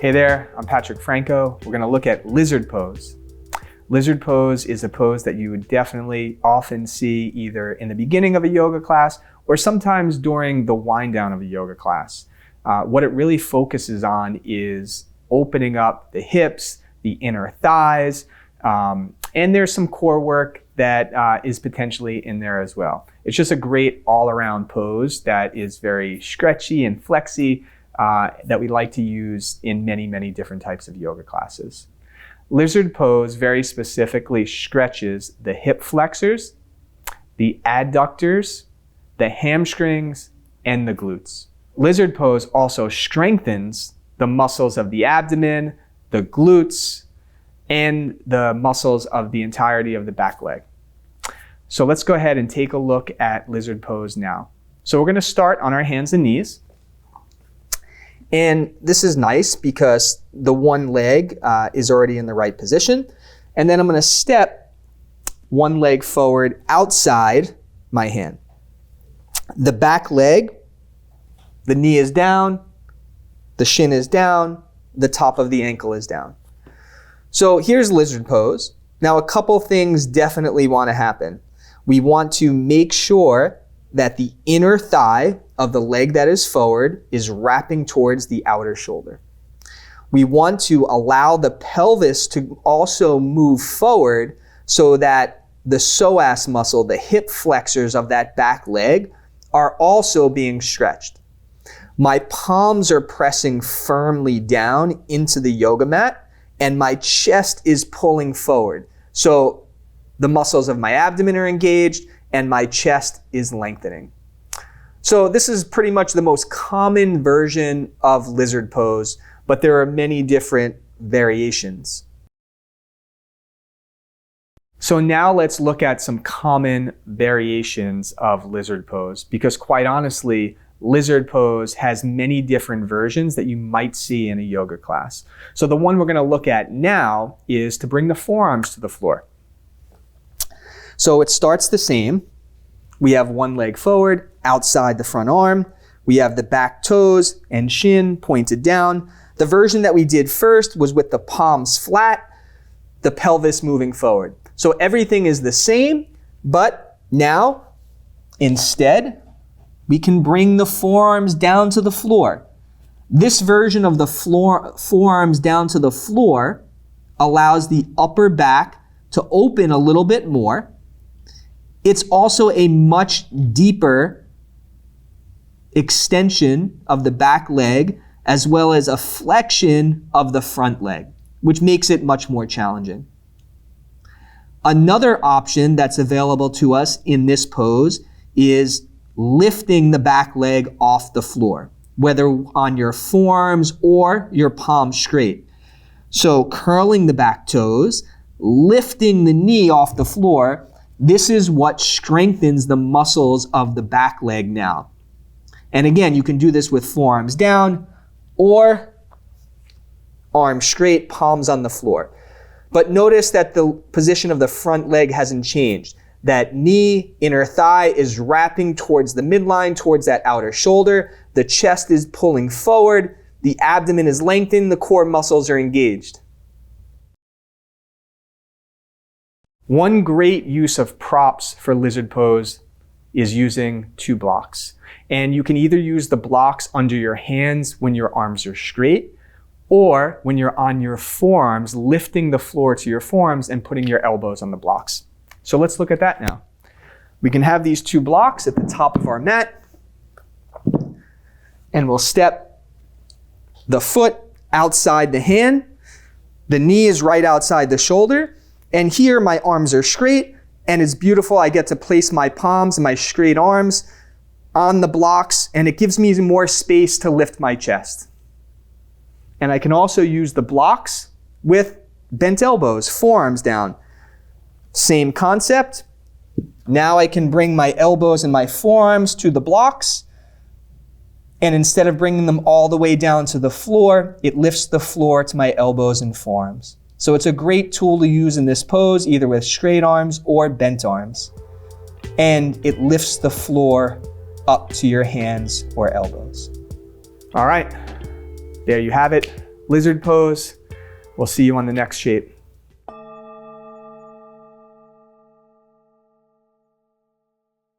Hey there, I'm Patrick Franco. We're gonna look at lizard pose. Lizard pose is a pose that you would definitely often see either in the beginning of a yoga class or sometimes during the wind down of a yoga class. What it really focuses on is opening up the hips, the inner thighs, and there's some core work that is potentially in there as well. It's just a great all-around pose that is very stretchy and flexy that we like to use in many, many different types of yoga classes. Lizard pose very specifically stretches the hip flexors, the adductors, the hamstrings, and the glutes. Lizard pose also strengthens the muscles of the abdomen, the glutes, and the muscles of the entirety of the back leg. So let's go ahead and take a look at lizard pose now. So we're gonna start on our hands and knees. And this is nice because the one leg is already in the right position. And then I'm gonna step one leg forward outside my hand. The back leg, the knee is down, the shin is down, the top of the ankle is down. So here's lizard pose. Now a couple things definitely wanna happen. We want to make sure that the inner thigh of the leg that is forward is wrapping towards the outer shoulder. We want to allow the pelvis to also move forward so that the psoas muscle, the hip flexors of that back leg, are also being stretched. My palms are pressing firmly down into the yoga mat and my chest is pulling forward. So the muscles of my abdomen are engaged and my chest is lengthening. So this is pretty much the most common version of lizard pose, but there are many different variations. So now let's look at some common variations of lizard pose, because quite honestly, lizard pose has many different versions that you might see in a yoga class. So the one we're gonna look at now is to bring the forearms to the floor. So it starts the same. We have one leg forward, outside the front arm. We have the back toes and shin pointed down. The version that we did first was with the palms flat, the pelvis moving forward. So everything is the same, but now, instead, we can bring the forearms down to the floor. This version of the forearms down to the floor allows the upper back to open a little bit more. It's also a much deeper extension of the back leg as well as a flexion of the front leg, which makes it much more challenging. Another option that's available to us in this pose is lifting the back leg off the floor, whether on your forearms or your palms straight. So curling the back toes, lifting the knee off the floor. This is what strengthens the muscles of the back leg now. And again, you can do this with forearms down or arms straight, palms on the floor. But notice that the position of the front leg hasn't changed. That knee, inner thigh is wrapping towards the midline, towards that outer shoulder. The chest is pulling forward. The abdomen is lengthened. The core muscles are engaged. One great use of props for lizard pose is using two blocks. And you can either use the blocks under your hands when your arms are straight, or when you're on your forearms, lifting the floor to your forearms and putting your elbows on the blocks. So let's look at that now. We can have these two blocks at the top of our mat, and we'll step the foot outside the hand. The knee is right outside the shoulder. And here my arms are straight and it's beautiful. I get to place my palms and my straight arms on the blocks and it gives me more space to lift my chest. And I can also use the blocks with bent elbows, forearms down. Same concept. Now I can bring my elbows and my forearms to the blocks. And instead of bringing them all the way down to the floor, it lifts the floor to my elbows and forearms. So it's a great tool to use in this pose, either with straight arms or bent arms. And it lifts the floor up to your hands or elbows. All right, there you have it. lizard pose. We'll see you on the next shape.